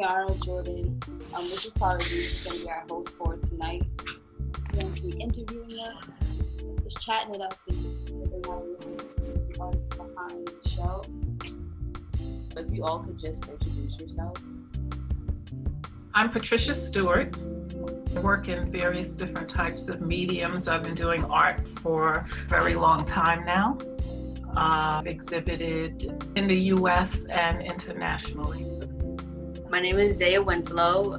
Niara Jordan. This is Karah Z. She's going to be our host for tonight. We're going to be interviewing us, just chatting it up, and figuring out the artists behind the show. If you all could just introduce yourself. I'm Patricia Stuart. I work in various different types of mediums. I've been doing art for a very long time now. I've exhibited in the US and internationally. My name is Zayia Winslow.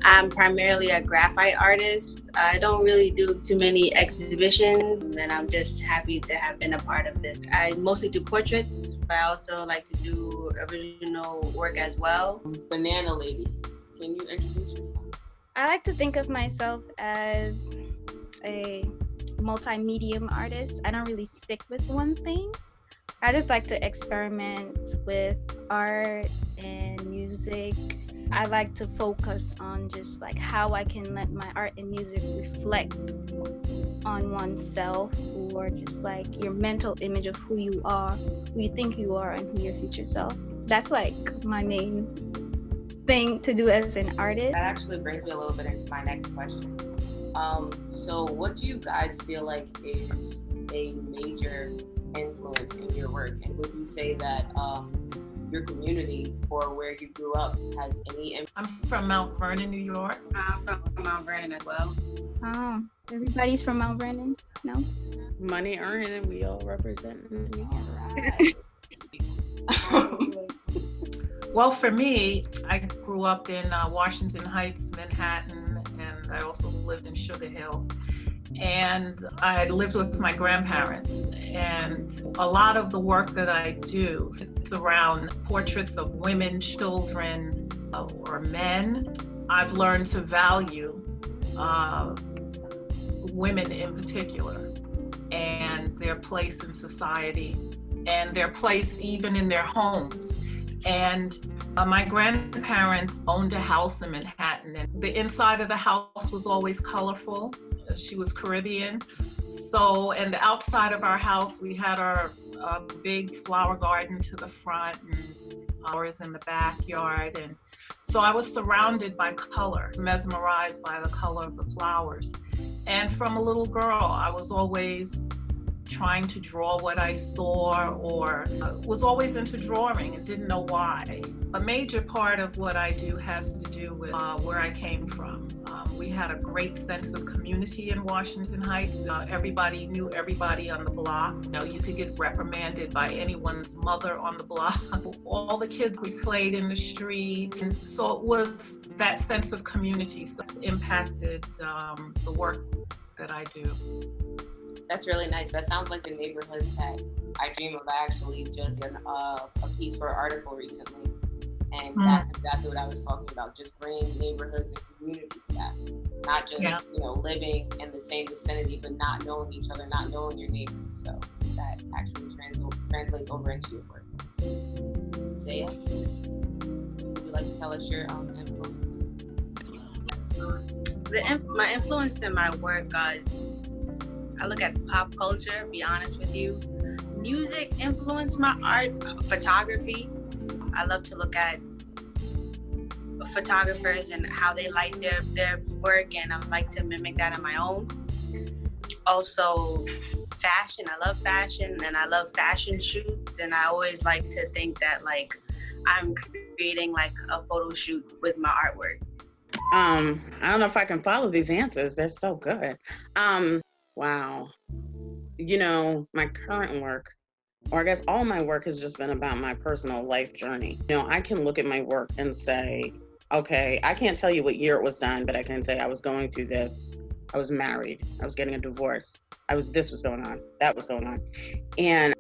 I'm primarily a graphite artist. I don't really do too many exhibitions, and I'm just happy to have been a part of this. I mostly do portraits, but I also like to do original work as well. Banana Lady, can you introduce yourself? I like to think of myself as a multi-medium artist. I don't really stick with one thing. I just like to experiment with art and music. I like to focus on just like how I can let my art and music reflect on oneself, or just like your mental image of who you are, who you think you are, and who your future self. That's like my main thing to do as an artist. That actually brings me a little bit into my next question. So what do you guys feel like is a major influence in your work? And would you say that your community or where you grew up has any influence? I'm from Mount Vernon, New York. I'm from Mount Vernon as well. Oh, everybody's from Mount Vernon? No? Money earned, and we all represent New Right. Well, for me, I grew up in Washington Heights, Manhattan, and I also lived in Sugar Hill. And I lived with my grandparents, and a lot of the work that I do is around portraits of women, children, or men. I've learned to value women in particular and their place in society and their place even in their homes. And my grandparents owned a house in Manhattan, and the inside of the house was always colorful. She was Caribbean. So, and the outside of our house, we had our big flower garden to the front and flowers in the backyard. And so I was surrounded by color, mesmerized by the color of the flowers. And from a little girl, I was always trying to draw what I saw, or was always into drawing and didn't know why. A major part of what I do has to do with where I came from. We had a great sense of community in Washington Heights. Everybody knew everybody on the block. You know, you could get reprimanded by anyone's mother on the block. All the kids, we played in the street. And so it was that sense of community. So it's impacted the work that I do. That's really nice. That sounds like the neighborhood that I dream of. I actually just did a piece for an article recently. And that's exactly what I was talking about, just bringing neighborhoods and communities back. Not just, living in the same vicinity, but not knowing each other, not knowing your neighbors. So that actually translates over into your work. Zayia, would you like to tell us your influence? My influence in my work, I look at pop culture, be honest with you. Music influenced my art, photography. I love to look at photographers and how they light their work, and I like to mimic that in my own. Also, fashion. I love fashion, and I love fashion shoots, and I always like to think that like I'm creating like a photo shoot with my artwork. I don't know if I can follow these answers. They're so good. Wow. My current work, or I guess all my work has just been about my personal life journey. I can look at my work and say, okay, I can't tell you what year it was done, but I can say I was going through this. I was married. I was getting a divorce. This was going on. That was going on. And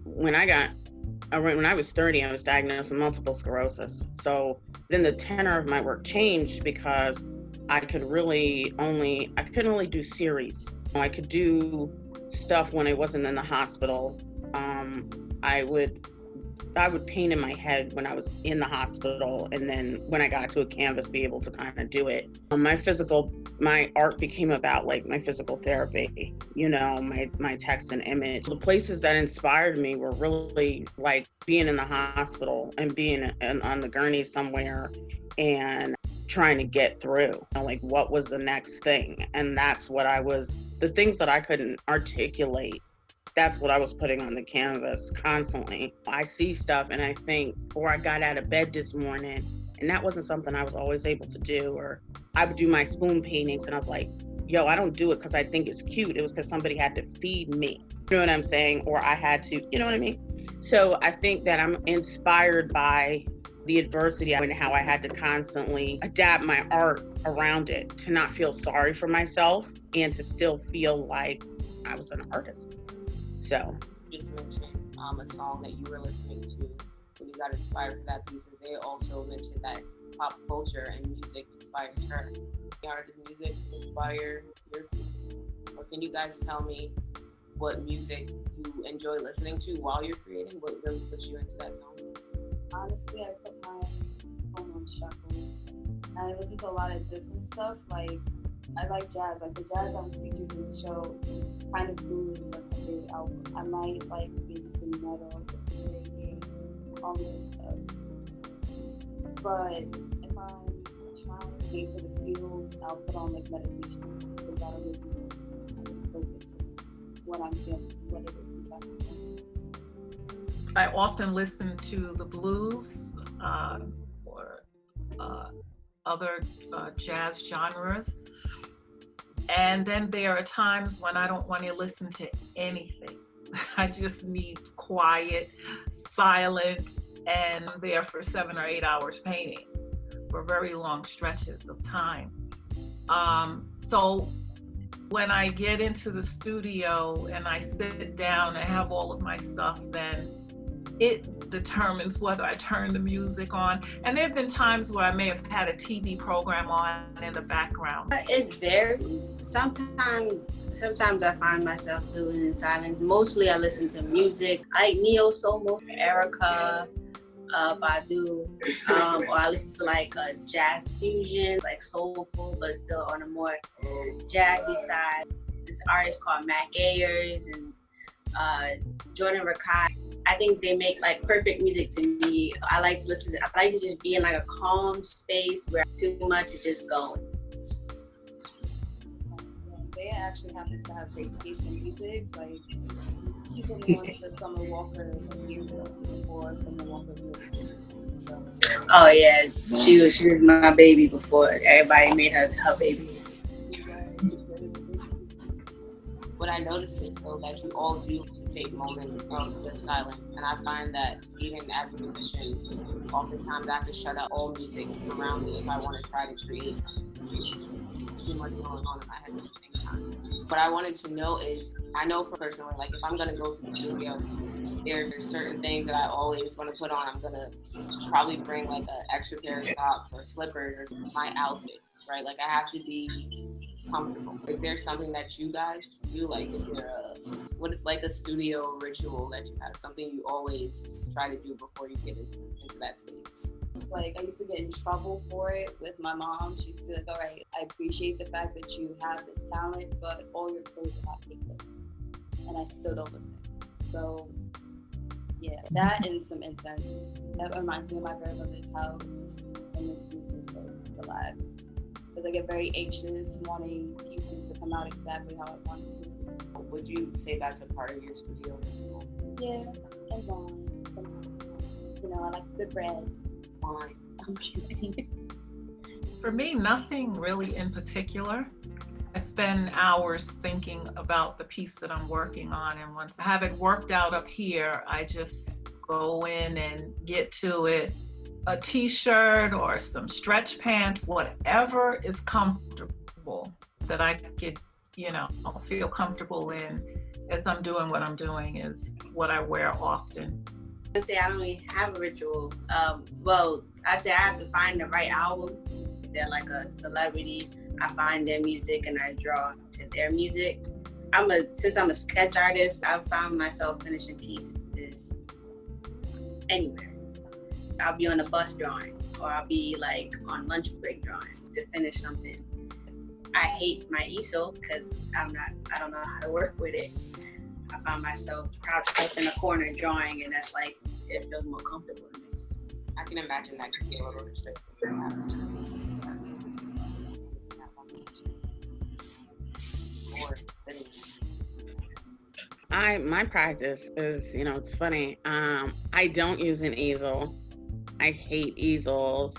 when I was 30, I was diagnosed with multiple sclerosis. So then the tenor of my work changed because I couldn't really do series. I could do stuff when I wasn't in the hospital. I would I would paint in my head when I was in the hospital, and then when I got to a canvas, be able to kind of do it. My art became about like my physical therapy, you know, my text and image. The places that inspired me were really like being in the hospital and being on the gurney somewhere and trying to get through, you know, like what was the next thing. And that's what the things that I couldn't articulate, that's what I was putting on the canvas constantly. I see stuff and I think, or I got out of bed this morning, and that wasn't something I was always able to do. Or I would do my spoon paintings and I was like, yo, I don't do it because I think it's cute. It was because somebody had to feed me. You know what I'm saying? Or I had to, you know what I mean? So I think that I'm inspired by the adversity and how I had to constantly adapt my art around it to not feel sorry for myself and to still feel like I was an artist. So you just mentioned a song that you were listening to when you got inspired for that piece. Zayia also mentioned that pop culture and music inspires her. Niara, does music inspire your piece? Or can you guys tell me what music you enjoy listening to while you're creating? What really puts you into that zone? Honestly, I put my phone on shuffle. I listen to a lot of different stuff. Like, I like jazz. Like, the jazz I was featured in the show, kind of blues, like my favorite album. I might like maybe some metal, reggae, all that stuff. But if I'm trying to get for the feels, I'll put on like meditation, because that'll make me focus on what I'm feeling, what it is I'm trying to do. I often listen to the blues or other jazz genres. And then there are times when I don't want to listen to anything. I just need quiet, silence, and I'm there for 7 or 8 hours painting for very long stretches of time. So when I get into the studio and I sit down and have all of my stuff, then it determines whether I turn the music on. And there have been times where I may have had a TV program on in the background. It varies. Sometimes I find myself doing it in silence. Mostly I listen to music. I like neo soul, Erica, Badu, or I listen to like jazz fusion, like soulful, but still on a more jazzy side. This artist called Mac Ayers and Jordan Rakai. I think they make like perfect music to me. I like to just be in like a calm space where too much is just going. Zayia actually happens to have great taste in music. Like, she's been one of the Summer Walker years ago before Summer Walker music. So. Oh yeah, she was my baby before everybody made her baby. What I noticed is though that you all do take moments of just silence, and I find that even as a musician, oftentimes I have to shut out all music around me if I want to try to create something. Too much going on in my head at the same time. What I wanted to know is, I know for personally, like if I'm gonna go to the studio, there's certain things that I always want to put on. I'm gonna probably bring like an extra pair of socks or slippers or my outfit, right? Like I have to be comfortable. Is there something that you guys do? Like, is there what is like a studio ritual that you have? Something you always try to do before you get into that space? Like, I used to get in trouble for it with my mom. She used to be like, all right, I appreciate the fact that you have this talent, but all your clothes are not taken. And I still don't listen. So, yeah, that and some incense. That reminds me of my grandmother's house. It makes me just like relax. Because I get very anxious, wanting pieces to come out exactly how I want it to. Would you say that's a part of your studio? Yeah, and wine. Sometimes. You know, I like the bread. Wine. I'm kidding. For me, nothing really in particular. I spend hours thinking about the piece that I'm working on, and once I have it worked out up here, I just go in and get to it. A t-shirt or some stretch pants, whatever is comfortable that I could, feel comfortable in as I'm doing what I'm doing is what I wear often. I say I don't really have a ritual. I say I have to find the right album. If they're like a celebrity, I find their music and I draw to their music. Since I'm a sketch artist, I've found myself finishing pieces anywhere. I'll be on a bus drawing, or I'll be like on lunch break drawing to finish something. I hate my easel because I don't know how to work with it. I find myself crouched up in a corner drawing, and that's like, it feels more comfortable to me. I can imagine that could be a little restrictive. Or sitting. My practice is, it's funny. I don't use an easel. I hate easels.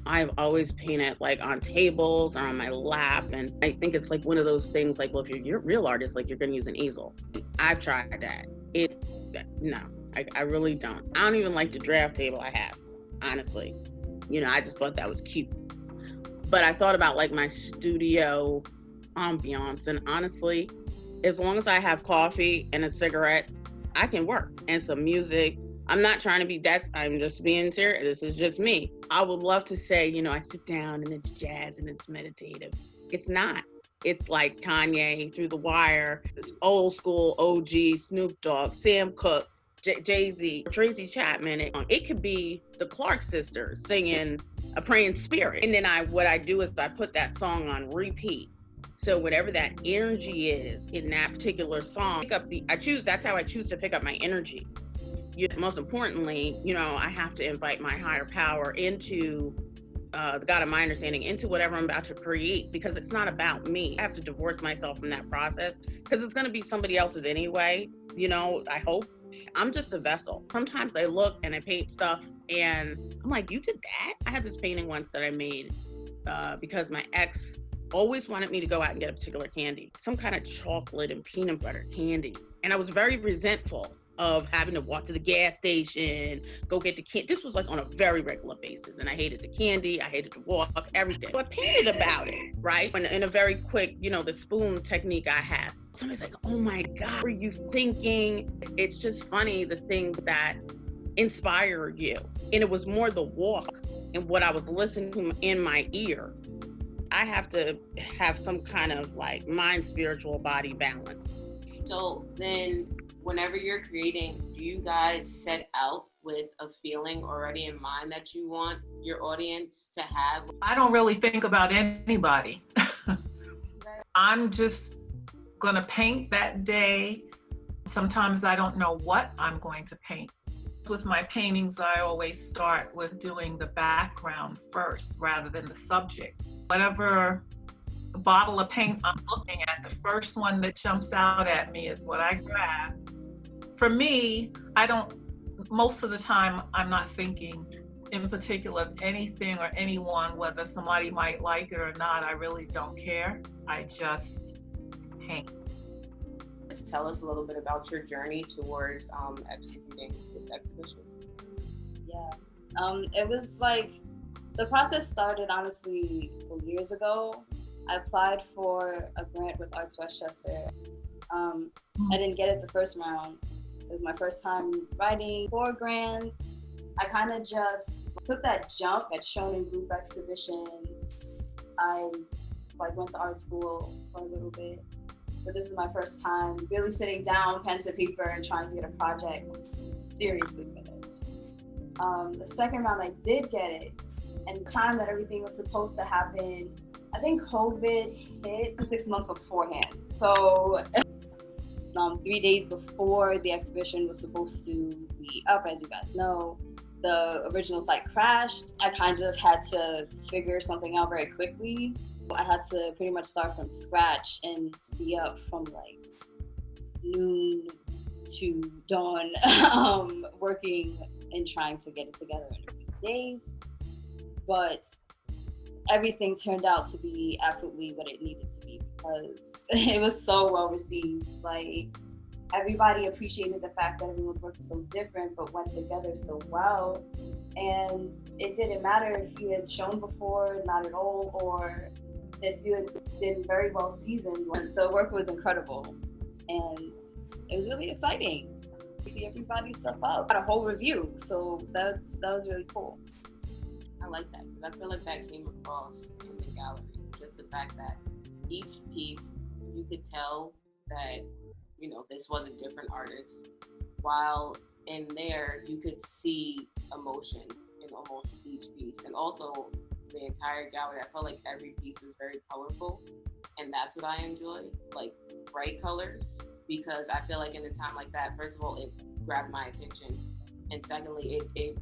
I've always painted like on tables or on my lap, and I think it's like one of those things like, well, if you're a real artist, like you're gonna use an easel. I've tried that. No, I really don't. I don't even like the draft table I have, honestly. I just thought that was cute. But I thought about like my studio ambiance, and honestly, as long as I have coffee and a cigarette, I can work, and some music. I'm not trying to be I'm just being serious. This is just me. I would love to say, I sit down and it's jazz and it's meditative. It's not. It's like Kanye, Through the Wire, this old school OG, Snoop Dogg, Sam Cooke, Jay-Z, Tracy Chapman. It could be the Clark sisters singing A Praying Spirit. And then what I do is I put that song on repeat. So whatever that energy is in that particular song, that's how I choose to pick up my energy. Most importantly, I have to invite my higher power into the God of my understanding, into whatever I'm about to create, because it's not about me. I have to divorce myself from that process because it's going to be somebody else's anyway. I hope. I'm just a vessel. Sometimes I look and I paint stuff and I'm like, you did that? I had this painting once that I made because my ex always wanted me to go out and get a particular candy, some kind of chocolate and peanut butter candy. And I was very resentful of having to walk to the gas station, go get the candy. This was like on a very regular basis. And I hated the candy, I hated to walk, everything. So I painted about it, right? And in a very quick, the spoon technique I have. Somebody's like, oh my God, what are you thinking? It's just funny, the things that inspire you. And it was more the walk and what I was listening to in my ear. I have to have some kind of like mind, spiritual, body balance. So then, whenever you're creating, do you guys set out with a feeling already in mind that you want your audience to have? I don't really think about anybody. I'm just gonna paint that day. Sometimes I don't know what I'm going to paint. With my paintings, I always start with doing the background first rather than the subject. Whatever bottle of paint I'm looking at, the first one that jumps out at me is what I grab. For me, most of the time, I'm not thinking in particular of anything or anyone, whether somebody might like it or not. I really don't care. I just paint. Let's tell us a little bit about your journey towards executing this exhibition. Yeah, it was like, the process started honestly years ago. I applied for a grant with ArtsWestchester. I didn't get it the first round. It was my first time writing for grants. I kind of just took that jump at shown in group exhibitions. I went to art school for a little bit, but this is my first time really sitting down, pen to paper, and trying to get a project seriously finished. The second round, I did get it, and the time that everything was supposed to happen, I think COVID hit 6 months beforehand. So 3 days before the exhibition was supposed to be up, as you guys know, the original site crashed. I kind of had to figure something out very quickly. I had to pretty much start from scratch and be up from like noon to dawn, working and trying to get it together in a few days. But everything turned out to be absolutely what it needed to be, because it was so well received. Like, everybody appreciated the fact that everyone's work was so different but went together so well. And it didn't matter if you had shown before, not at all, or if you had been very well seasoned. The work was incredible, and it was really exciting to see everybody's stuff up. Got a whole review, so that was really cool. I like that, because I feel like that came across in the gallery. Just the fact that each piece, you could tell that, this was a different artist, while in there, you could see emotion in almost each piece. And also the entire gallery, I felt like every piece was very colorful. And that's what I enjoy, like bright colors, because I feel like in a time like that, first of all, it grabbed my attention. And secondly, it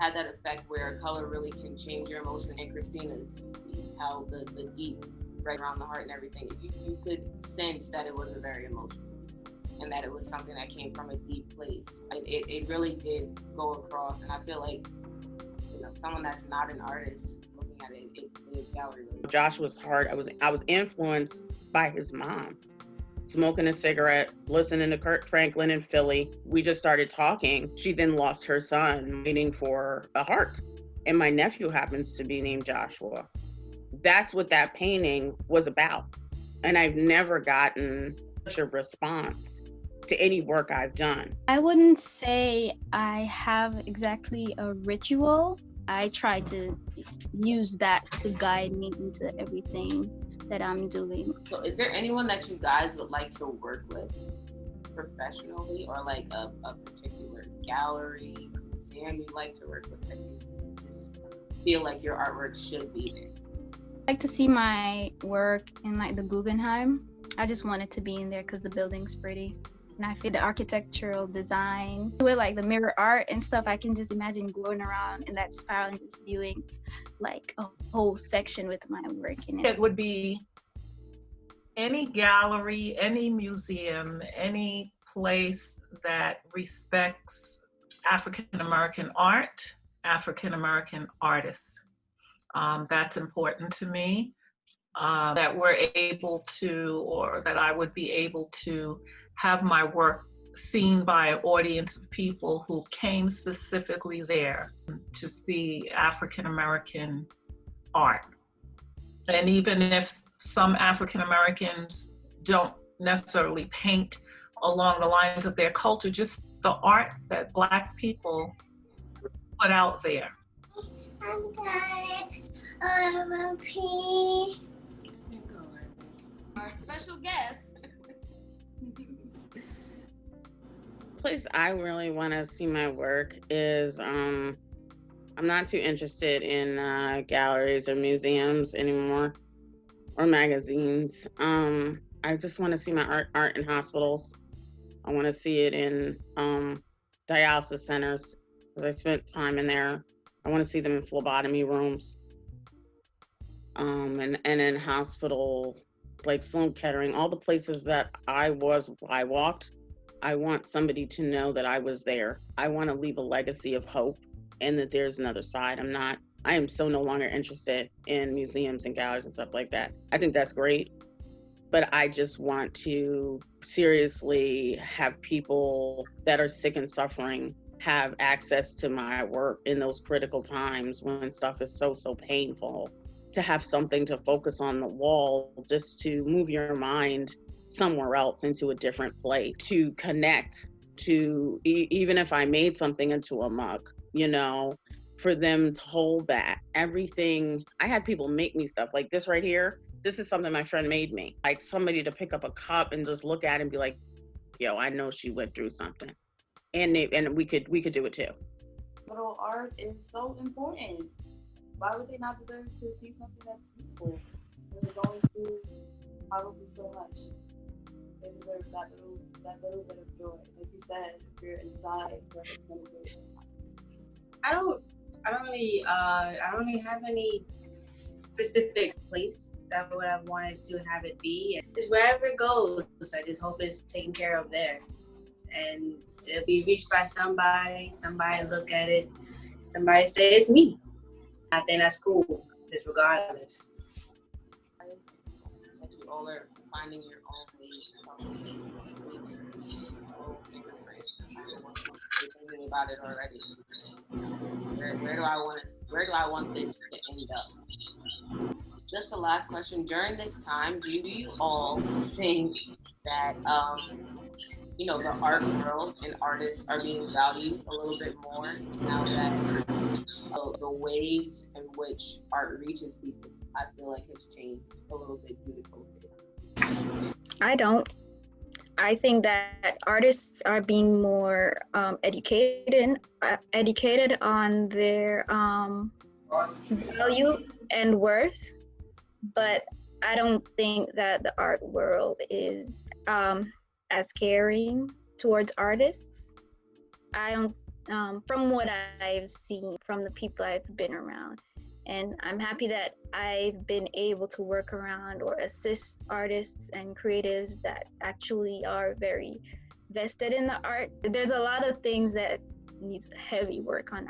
had that effect where color really can change your emotion. And Christina's piece, how the deep right around the heart and everything, you could sense that it was a very emotional piece and that it was something that came from a deep place. It really did go across, and I feel like, you know, someone that's not an artist looking at it the gallery. Josh was hard. I was influenced by his mom. Smoking a cigarette, listening to Kurt Franklin in Philly. We just started talking. She then lost her son, waiting for a heart. And my nephew happens to be named Joshua. That's what that painting was about. And I've never gotten such a response to any work I've done. I wouldn't say I have exactly a ritual. I try to use that to guide me into everything that I'm doing. So is there anyone that you guys would like to work with professionally, or like a particular gallery or museum you'd like to work with that you just feel like your artwork should be there? I like to see my work in like the Guggenheim. I just want it to be in there because the building's pretty. And I feel the architectural design with like the mirror art and stuff, I can just imagine going around in that spiral and just viewing like a whole section with my work in it. It would be any gallery, any museum, any place that respects African-American art, African-American artists. That's important to me, that we're able to, or that I would be able to have my work seen by an audience of people who came specifically there to see African-American art. And even if some African-Americans don't necessarily paint along the lines of their culture, just the art that Black people put out there. I'm good. I'm pee. Our special guest. Place I really want to see my work is I'm not too interested in galleries or museums anymore, or magazines. I just want to see my art in hospitals. I want to see it in dialysis centers, because I spent time in there. I want to see them in phlebotomy rooms, and in hospital, like Sloan Kettering, all the places that I walked. I want somebody to know that I was there. I want to leave a legacy of hope and that there's another side. I am so no longer interested in museums and galleries and stuff like that. I think that's great, but I just want to seriously have people that are sick and suffering have access to my work in those critical times when stuff is so painful, to have something to focus on the wall, just to move your mind somewhere else into a different place, to connect to, even if I made something into a mug, you know, for them to hold that. Everything, I had people make me stuff like this right here. This is something my friend made me. Like somebody to pick up a cup and just look at it and be like, yo, I know she went through something. And we could do it too. Little art is so important. Why would they not deserve to see something that's beautiful? They're going through probably so much. They deserve that little bit of joy. Like you said, if you're inside for a little bit. I don't really have any specific place that would I wanted to have it be. Just wherever it goes, I just hope it's taken care of there. And it'll be reached by somebody look at it, somebody say it's me. I think that's cool, just regardless. You all are finding your own ways thinking about it already. Where do I want this to end up? Just the last question. During this time, do you all think that the art world and artists are being valued a little bit more now that the ways in which art reaches people, I feel like has changed a little bit due to COVID? I don't. I think that artists are being more educated on their value and worth, but I don't think that the art world is as caring towards artists. I don't, from what I've seen from the people I've been around. And I'm happy that I've been able to work around or assist artists and creatives that actually are very vested in the art. There's a lot of things that needs heavy work on.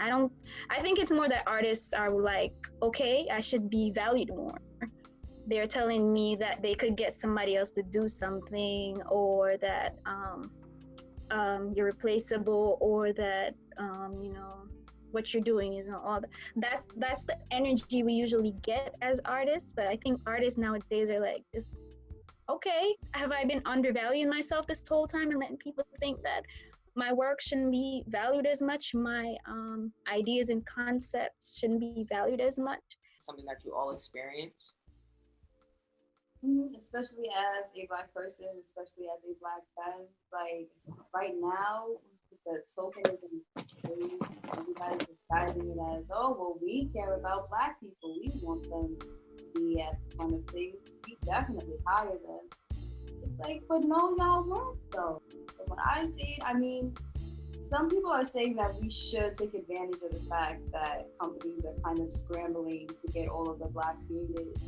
I think it's more that artists are like, okay, I should be valued more. They're telling me that they could get somebody else to do something, or that you're replaceable, or that what you're doing isn't all that. That's the energy we usually get as artists. But I think artists nowadays are like this. Okay, have I been undervaluing myself this whole time and letting people think that my work shouldn't be valued as much? My ideas and concepts shouldn't be valued as much. Something that you all experience. Especially as a Black person, especially as a Black femme, like right now, the tokenism, everybody's disguising it as, oh, well, we care about Black people. We want them to be at the front of things. We definitely hire them. It's like, but no, y'all weren't though. But when I see it, I mean, some people are saying that we should take advantage of the fact that companies are kind of scrambling to get all of the Black creatives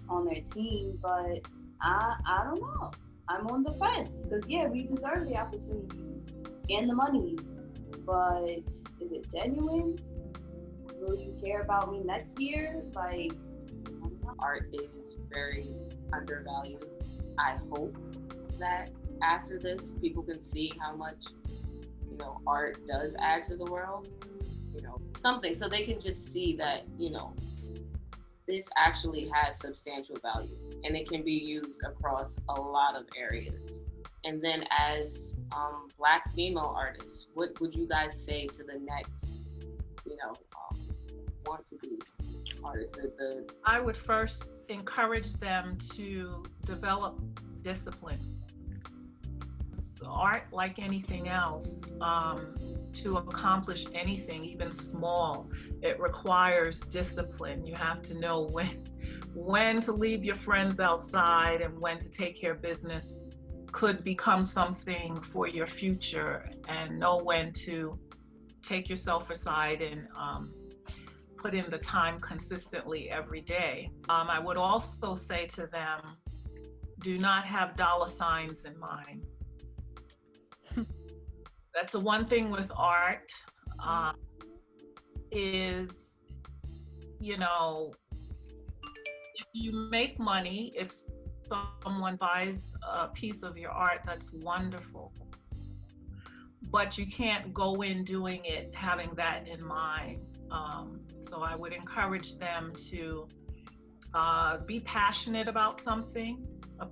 on their team, but I don't know. I'm on the fence because yeah, we deserve the opportunities and the monies, but is it genuine? Will you care about me next year? Like, I don't know. Art is very undervalued. I hope that after this, people can see how much, art does add to the world, something, so they can just see that, this actually has substantial value and it can be used across a lot of areas. And then as Black female artists, what would you guys say to the next, want to be artists? I would first encourage them to develop discipline. Art, like anything else, to accomplish anything, even small, it requires discipline. You have to know when to leave your friends outside and when to take care of business could become something for your future, and know when to take yourself aside and put in the time consistently every day. I would also say to them, do not have dollar signs in mind. That's the one thing with art, is, if you make money, if someone buys a piece of your art, that's wonderful. But you can't go in doing it having that in mind. So I would encourage them to be passionate about something,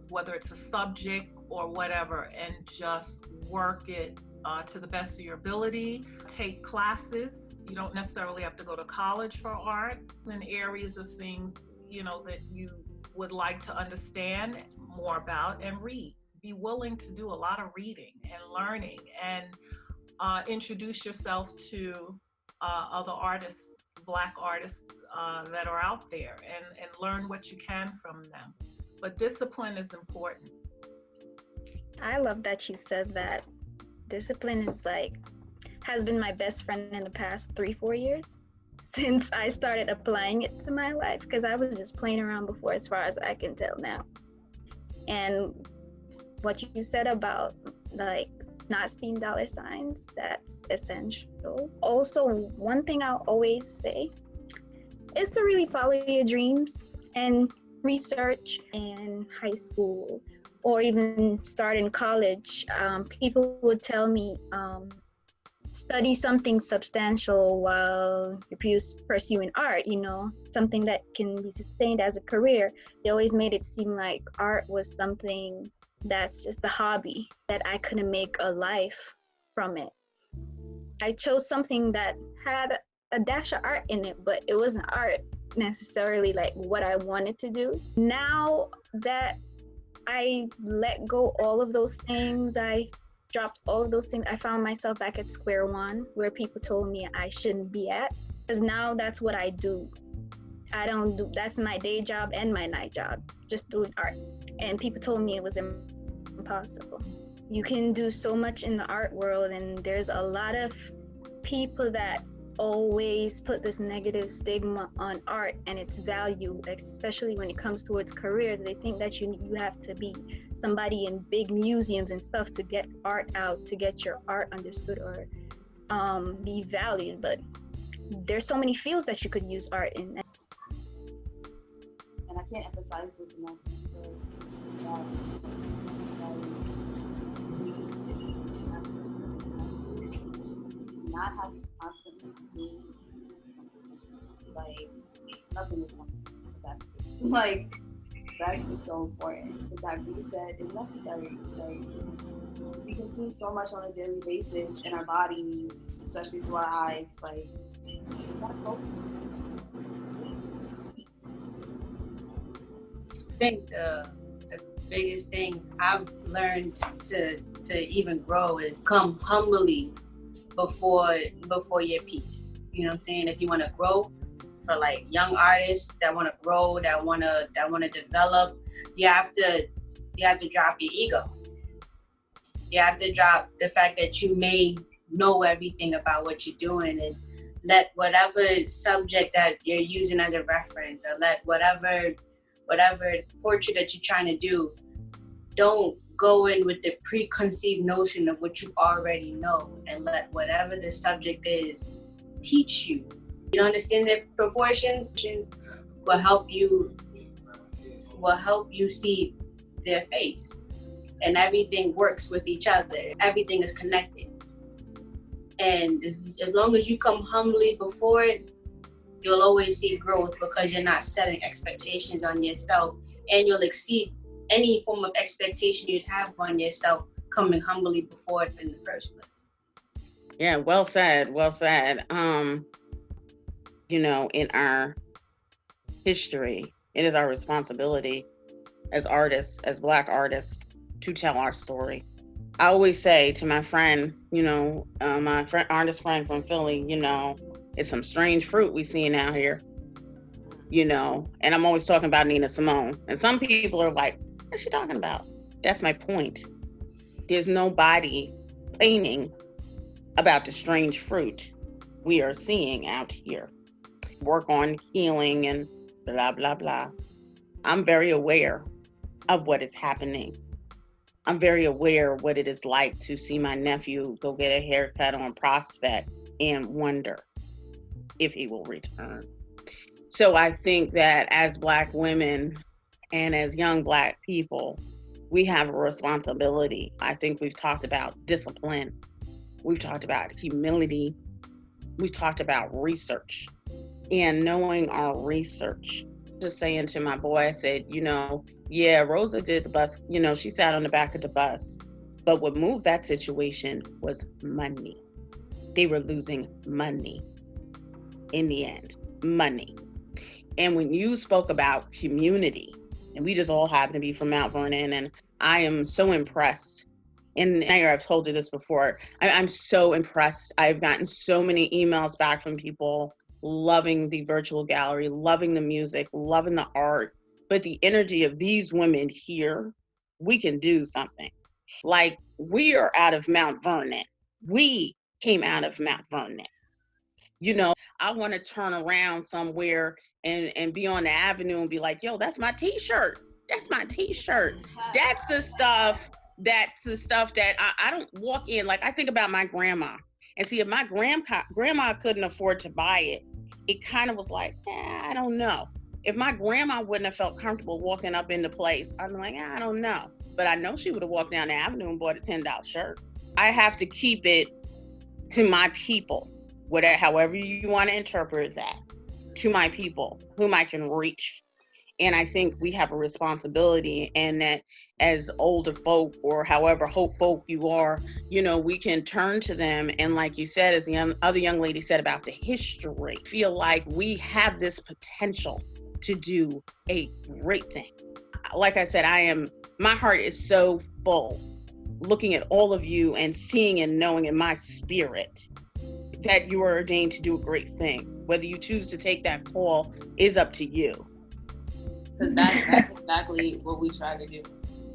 whether it's a subject or whatever, and just work it to the best of your ability. Take classes. You don't necessarily have to go to college for art, in areas of things, that you would like to understand more about, and read. Be willing to do a lot of reading and learning, and introduce yourself to other artists, Black artists that are out there, and learn what you can from them. But discipline is important. I love that you said that. Discipline has been my best friend in the past 3-4 years since I started applying it to my life, because I was just playing around before, as far as I can tell now. And what you said about not seeing dollar signs, that's essential. Also, one thing I'll always say is to really follow your dreams and research in high school or even start in college. People would tell me, study something substantial while you're pursuing art, something that can be sustained as a career. They always made it seem like art was something that's just a hobby, that I couldn't make a life from it. I chose something that had a dash of art in it, but it wasn't art necessarily like what I wanted to do. Now that I let go all of those things. I dropped all of those things. I found myself back at square one where people told me I shouldn't be at. Because now that's what I do. That's my day job and my night job, just doing art. And people told me it was impossible. You can do so much in the art world, and there's a lot of people that always put this negative stigma on art and its value, especially when it comes towards careers. They think that you have to be somebody in big museums and stuff to get art out, to get your art understood or be valued. But there's so many fields that you could use art in. And I can't emphasize this enough. Not having to constantly do like nothing is like rest is so important, because that reset is necessary. Like we consume so much on a daily basis in our bodies, especially through our eyes. Like we gotta focus. I think the biggest thing I've learned to even grow is come humbly before your piece. You know what I'm saying? If you want to grow, for like young artists that want to grow, that want to develop, you have to drop your ego. You have to drop the fact that you may know everything about what you're doing, and let whatever subject that you're using as a reference, or let whatever portrait that you're trying to do, don't go in with the preconceived notion of what you already know, and let whatever the subject is teach you. You don't understand the proportions, will help you see their face, and everything works with each other. Everything is connected, and as long as you come humbly before it, you'll always see growth, because you're not setting expectations on yourself, and you'll exceed any form of expectation you'd have on yourself coming humbly before it in the first place. Yeah, well said. In our history, it is our responsibility as artists, as Black artists, to tell our story. I always say to my friend, my artist friend from Philly, it's some strange fruit we seeing out here, and I'm always talking about Nina Simone. And some people are like, what's she talking about? That's my point. There's nobody painting about the strange fruit we are seeing out here. Work on healing and blah, blah, blah. I'm very aware of what is happening. I'm very aware of what it is like to see my nephew go get a haircut on Prospect and wonder if he will return. So I think that as Black women and as young Black people, we have a responsibility. I think we've talked about discipline. We've talked about humility. We've talked about research and knowing our research. Just saying to my boy, I said, yeah, Rosa did the bus. She sat on the back of the bus. But what moved that situation was money. They were losing money in the end, money. And when you spoke about community, and we just all happen to be from Mount Vernon, and I am so impressed. And I've told you this before, I'm so impressed. I've gotten so many emails back from people loving the virtual gallery, loving the music, loving the art. But the energy of these women here, we can do something. Like, we are out of Mount Vernon. We came out of Mount Vernon. I want to turn around somewhere and be on the avenue and be like, yo, that's my t-shirt. That's my t-shirt. That's the stuff that I don't walk in. Like, I think about my grandma. And see, if my grandma couldn't afford to buy it, it kind of was like, I don't know. If my grandma wouldn't have felt comfortable walking up in the place, I'm like, I don't know. But I know she would have walked down the avenue and bought a $10 shirt. I have to keep it to my people, whatever, however you want to interpret that, to my people, whom I can reach. And I think we have a responsibility, and that as older folk, or however hope folk you are, we can turn to them. And like you said, as the other young lady said about the history, feel like we have this potential to do a great thing. like I said, my heart is so full looking at all of you and seeing and knowing in my spirit that you are ordained to do a great thing. Whether you choose to take that call is up to you. Because that's exactly what we try to do,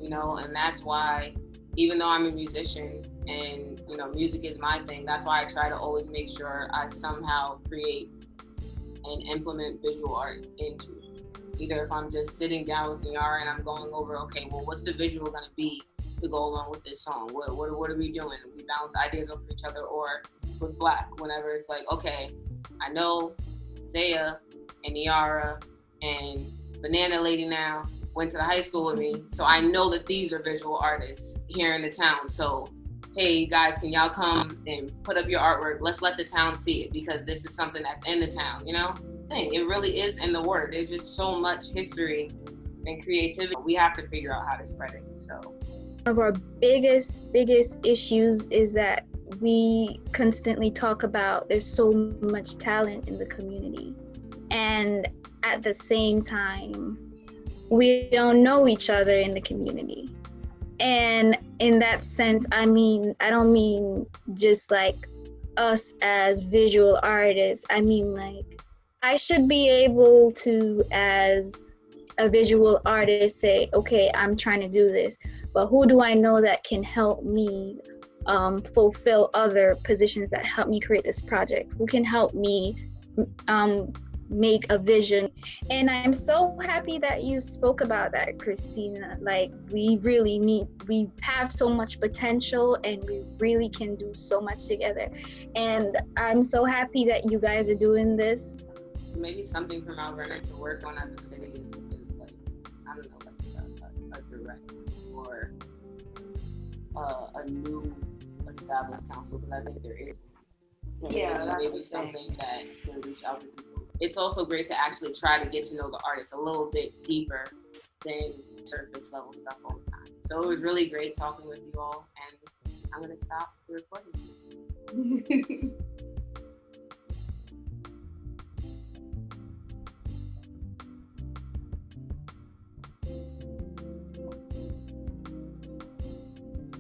you know, and that's why, even though I'm a musician and, you know, music is my thing, that's why I try to always make sure I somehow create and implement visual art into it. Either if I'm just sitting down with Niara and I'm going over, okay, well, what's the visual gonna be to go along with this song? What are we doing? We bounce ideas off each other, or with Black, whenever it's like, okay, I know Zayia and Niara and Banana Lady now went to the high school with me, so I know that these are visual artists here in the town. So, hey guys, can y'all come and put up your artwork? Let's let the town see it, because this is something that's in the town, you know? It really is in the word. There's just so much history and creativity. We have to figure out how to spread it. So one of our biggest issues is that we constantly talk about there's so much talent in the community, and at the same time we don't know each other in the community. And in that sense, I don't mean just like us as visual artists. I mean, like, I should be able to, as a visual artist, say, okay, I'm trying to do this, but who do I know that can help me fulfill other positions that help me create this project? Who can help me make a vision? And I'm so happy that you spoke about that, Christina. Like, we have so much potential and we really can do so much together. And I'm so happy that you guys are doing this. maybe something for Mount Vernon to work on as a city is like, I don't know, like a direct or a new established council, because I think there is. Yeah, maybe something that can reach out to people. It's also great to actually try to get to know the artist a little bit deeper than surface level stuff all the time. So it was really great talking with you all, and I'm gonna stop the recording.